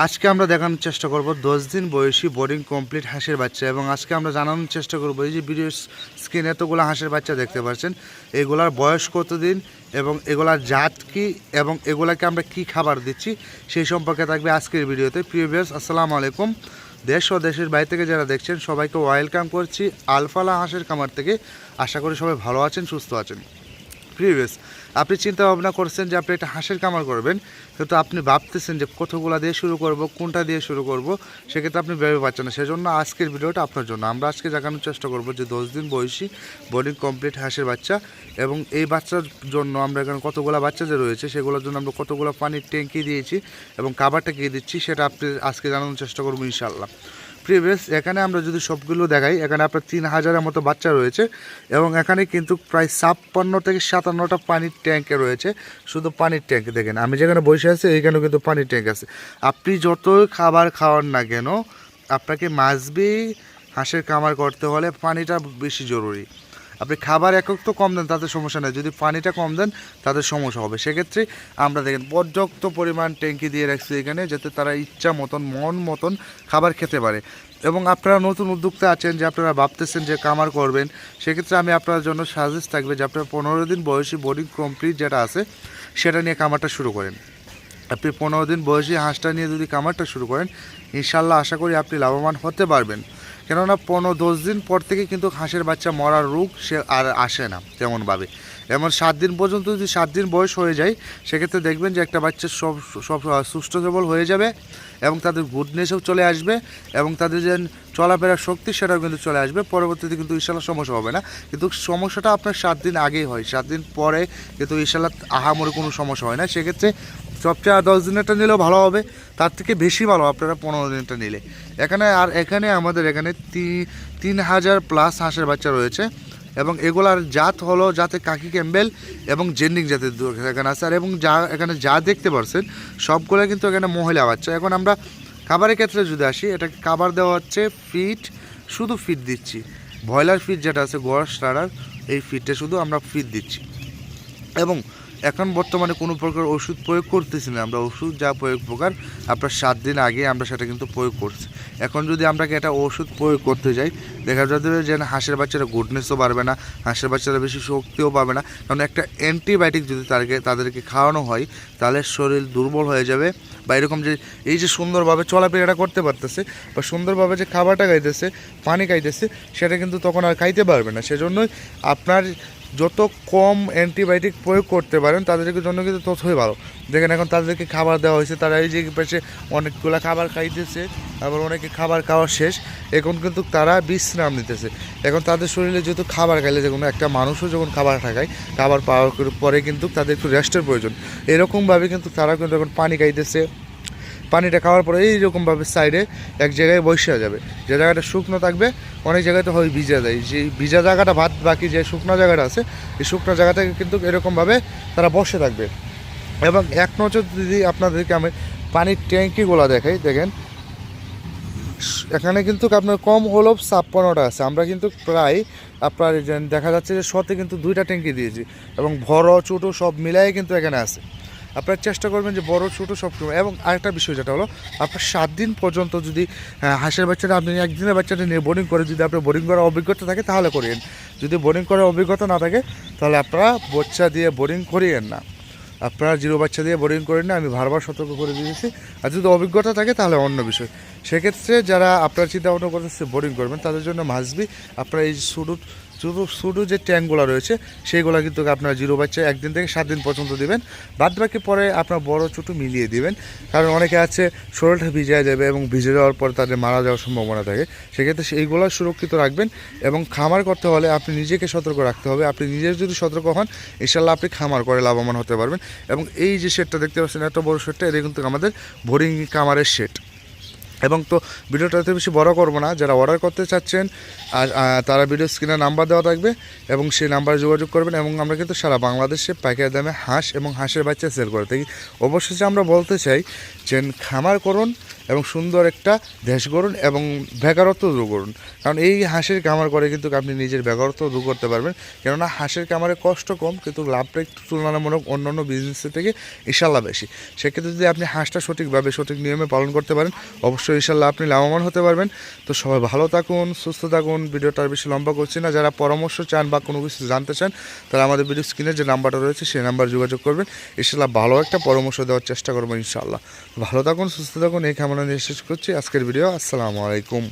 আজকে আমরা দেখানোর চেষ্টা করব 10 দিন বয়সী বোর্ডিং কমপ্লিট হাঁসের বাচ্চা। এবং আজকে আমরা জানানোর চেষ্টা করব এই যে ভিডিও স্ক্রিনে এতগুলো হাঁসের বাচ্চা দেখতে পাচ্ছেন, এগুলার বয়স কতদিন এবং এগুলার জাত কি এবং এগুলাকে আমরা কি খাবার দিচ্ছি সেই সম্পর্কে থাকবে আজকের ভিডিওতে। প্রিয় ভিউয়ার্স, আসসালামু আলাইকুম। দেশ ও দেশের বাইরে থেকে যারা দেখছেন সবাইকে ওয়েলকাম করছি আলফালা হাঁসের খামার থেকে। আশা করি সবাই ভালো আছেন, সুস্থ আছেন। প্রিভিয়াস আপনি চিন্তা ভাবনা করছেন যে আপনি একটা হাঁসের খামার করবেন, কিন্তু আপনি ভাবতেছেন যে কতগুলা দিয়ে শুরু করব, কোনটা দিয়ে শুরু করব, সেক্ষেত্রে আপনি ভেবে পাচ্ছেন না। সেজন্য আজকের ভিডিওটা আপনার জন্য। আমরা আজকে দেখানোর চেষ্টা করব যে 10 দিন বয়সী বোর্ডিং কমপ্লিট হাঁসের বাচ্চা এবং এই বাচ্চার জন্য আমরা এখানে কতগুলো বাচ্চা যে রয়েছে সেগুলোর জন্য আমরা কতগুলো পানির ট্যাঙ্কি দিয়েছি এবং খাবারটা কী দিচ্ছি সেটা আপনি আজকে জানানোর চেষ্টা করবো ইনশাআল্লাহ। প্রিভিয়াস এখানে আমরা যদি সবগুলো দেখাই, এখানে আপনার 3000-এর মতো বাচ্চা রয়েছে এবং এখানে কিন্তু প্রায় 56 থেকে 57টা পানির ট্যাঙ্কে রয়েছে। শুধু পানির ট্যাঙ্ক দেখেন, আমি যেখানে বসে আছি এইখানেও কিন্তু পানির ট্যাঙ্ক আছে। আপনি যত খাবার খাওয়ান না কেন, আপনাকে মাছবি হাঁসের খামার করতে হলে পানিটা বেশি জরুরি। আপনি খাবার একক তো কম দেন তাতে সমস্যা নেই, যদি পানিটা কম দেন তাদের সমস্যা হবে। সেক্ষেত্রে আমরা দেখেন পর্যাপ্ত পরিমাণ ট্যাঙ্কি দিয়ে রাখছি এখানে, যাতে তারা ইচ্ছা মতন মন মতন খাবার খেতে পারে। এবং আপনারা নতুন উদ্যোক্তা আছেন যে আপনারা ভাবতেছেন যে খামার করবেন, সেক্ষেত্রে আমি আপনার জন্য সাজেস্ট থাকবে যে আপনার 15 দিন বয়সী বোর্ডিং কমপ্লিট যেটা আছে সেটা নিয়ে খামারটা শুরু করেন। আপনি 15 দিন বয়সী হাঁসটা নিয়ে যদি খামারটা শুরু করেন, ইনশাল্লাহ আশা করি আপনি লাভবান হতে পারবেন। কেননা 15-10 দিন পর থেকে কিন্তু হাঁসের বাচ্চা মরার রোগ সে আর আসে না তেমনভাবে। এমন 7 দিন পর্যন্ত যদি 7 দিন বয়স হয়ে যায়, সেক্ষেত্রে দেখবেন যে একটা বাচ্চা সব সুস্থ সবল হয়ে যাবে এবং তাদের গুডনেসও চলে আসবে এবং তাদের যে চলাফেরার শক্তি সেটাও কিন্তু চলে আসবে। পরবর্তীতে কিন্তু ইনশাল্লাহ সমস্যা হবে না। কিন্তু সমস্যাটা আপনার 7 দিন আগেই হয়, 7 দিন পরে কিন্তু ইনশাল্লাহ আহামরি কোনো সমস্যা হয় না। সেক্ষেত্রে সবচেয়ে 10 দিনেরটা নিলেও ভালো হবে, তার থেকে বেশি ভালো আপনারা 15 দিনটা নিলে। এখানে আমাদের এখানে 3000+ হাঁসের বাচ্চা রয়েছে এবং এগুলার জাত হলো যাতে কাকি ক্যাম্বেল এবং জেন্ডিং জাতের এখানে আছে। আর এবং এখানে যা দেখতে পাচ্ছেন সবগুলো কিন্তু এখানে মহিলা বাচ্চা। এখন আমরা খাবারের ক্ষেত্রে যদি আসি, এটা খাবার দেওয়া হচ্ছে ফিড, শুধু ফিড দিচ্ছি। ব্রয়লার ফিড যেটা আছে গোয়ার স্টার্টার, এই ফিডটা শুধু আমরা ফিড দিচ্ছি। এবং এখন বর্তমানে কোনো প্রকার ওষুধ প্রয়োগ করতেছি না আমরা। ওষুধ যা প্রয়োগ প্রকার আপনার 7 দিন আগে আমরা সেটা কিন্তু প্রয়োগ করছি। এখন যদি আমরা একটা ওষুধ প্রয়োগ করতে যাই, দেখা যাবে যে হাঁসের বাচ্চারা গুডনেসও পারবে না, হাঁসের বাচ্চারা বেশি শক্তিও পাবে না। কারণ একটা অ্যান্টিবায়োটিক যদি তাদেরকে খাওয়ানো হয়, তাহলে শরীর দুর্বল হয়ে যাবে। বা এরকম যে এই যে সুন্দরভাবে চলাফেরাটা করতে পারতেছে বা সুন্দরভাবে যে খাবারটা খাইতেছে, পানি খাইতেছে, সেটা কিন্তু তখন আর খাইতে পারবে না। সেজন্যই আপনার যত কম অ্যান্টিবায়োটিক প্রয়োগ করতে পারেন তাদেরকে জন্য কিন্তু ততই ভালো। দেখেন এখন তাদেরকে খাবার দেওয়া হয়েছে, তারা এই যে পাশে অনেকগুলো খাবার খাইতেছে, আবার অনেকে খাবার খাওয়া শেষ, এখন কিন্তু তারা বিশ্রাম নিতেছে। এখন তাদের শরীরে যেহেতু খাবার খাইলে, যখন একটা মানুষও যখন খাবার খায়, খাবার পাওয়ার পরে কিন্তু তাদের একটু রেস্টের প্রয়োজন। এরকমভাবে কিন্তু তারা কিন্তু এখন পানি খাইতেছে, পানিটা খাওয়ার পরে এইরকমভাবে সাইডে এক জায়গায় বসে যাবে। যে জায়গাটা শুকনো থাকবে, অনেক জায়গায় তো হয় ভিজা যায়, যে ভিজা জায়গাটা ভাত, বাকি যে শুকনো জায়গাটা আছে এই শুকনো জায়গাটা কিন্তু এরকমভাবে তারা বসে থাকবে। এবং এক নজর যদি আপনাদেরকে আমি পানির ট্যাঙ্কিগুলো দেখাই, দেখেন এখানে কিন্তু আপনার কম হলেও 56টা আছে। আমরা কিন্তু প্রায় আপনার দেখা যাচ্ছে যে শতে কিন্তু 2টা ট্যাঙ্কি দিয়েছি এবং বড় ছোটো সব মিলাই কিন্তু এখানে আছে। আপনারা চেষ্টা করবেন যে বড় ছোটো সব সময়। এবং আরেকটা বিষয় যেটা হলো, আপনার 7 দিন পর্যন্ত যদি হাঁসের বাচ্চাটা আপনি একদিনের বাচ্চাটা নিয়ে বোর্ডিং করে, যদি আপনার বোর্ডিং করার অভিজ্ঞতা থাকে তাহলে করিয়েন। যদি বোর্ডিং করার অভিজ্ঞতা না থাকে তাহলে আপনারা বাচ্চা দিয়ে বোর্ডিং করিয়েন না, আপনারা 0 বাচ্চা দিয়ে বোর্ডিং করেন না, আমি বারবার সতর্ক করে দিয়েছি। আর যদি অভিজ্ঞতা থাকে তাহলে অন্য বিষয়। সেক্ষেত্রে যারা আপনারা চিন্তা ভাবনা করতেছে বোর্ডিং করবেন, তাদের জন্য মাসবি আপনারা এই ছোটো যে ট্যাঙ্কগুলো রয়েছে সেইগুলো কিন্তু আপনারা 0 বাচ্চা 1 দিন থেকে 7 দিন পর্যন্ত দেবেন। বাদ বাকি পরে আপনার বড় ছোটো মিলিয়ে দিবেন। কারণ অনেকে আছে শরীরটা ভিজে যাবে এবং ভিজে যাওয়ার পর তাদের মারা যাওয়ার সম্ভাবনা থাকে। সেক্ষেত্রে সেইগুলো সুরক্ষিত রাখবেন। এবং খামার করতে হলে আপনি নিজেকে সতর্ক রাখতে হবে। আপনি নিজে যদি সতর্ক হন, ইনশাল্লাহ আপনি খামার করে লাভবান হতে পারবেন। এবং এই যে শেডটা দেখতে পাচ্ছেন, এত বড় শেডটা, এটা কিন্তু আমাদের বোরিং খামারের শেড। এবং তো ভিডিওটা এত বেশি বড় করবো না, যারা অর্ডার করতে চাচ্ছেন আর তারা ভিডিও স্ক্রিনে নাম্বার দেওয়া থাকবে এবং সেই নাম্বারে যোগাযোগ করবেন। এবং আমরা কিন্তু সারা বাংলাদেশে পাইকারি দামে হাঁস এবং হাঁসের বাচ্চা সেল করে থাকি। অবশেষে আমরা বলতে চাই যে খামার করুন এবং সুন্দর একটা দেশ গড়ুন এবং বেকারত্ব দূর করুন। কারণ এই হাঁসের খামার করে কিন্তু আপনি নিজের বেকারত্ব দূর করতে পারবেন। কেননা হাঁসের খামারে কষ্ট কম কিন্তু লাভটা একটু তুলনামূলক অন্যান্য বিজনেসের থেকে ইনশাল্লাহ বেশি। সেক্ষেত্রে যদি আপনি হাঁসটা সঠিকভাবে সঠিক নিয়মে পালন করতে পারেন অবশ্যই ইনশাল্লাহ আপনি লাভবান হতে পারবেন। তো সবাই ভালো থাকুন, সুস্থ থাকুন। ভিডিওটা আর বেশি লম্বা করছি না। যারা পরামর্শ চান বা কোনো কিছু জানতে চান তারা আমাদের ভিডিও স্ক্রিনে যে নাম্বারটা রয়েছে সেই নাম্বার যোগাযোগ করবেন। ইনশাল্লাহ ভালো একটা পরামর্শ দেওয়ার চেষ্টা করবো ইনশাল্লাহ। ভালো থাকুন, সুস্থ থাকুন, এই কামনা নিয়ে শেষ করছি আজকের ভিডিও। আসসালামু আলাইকুম।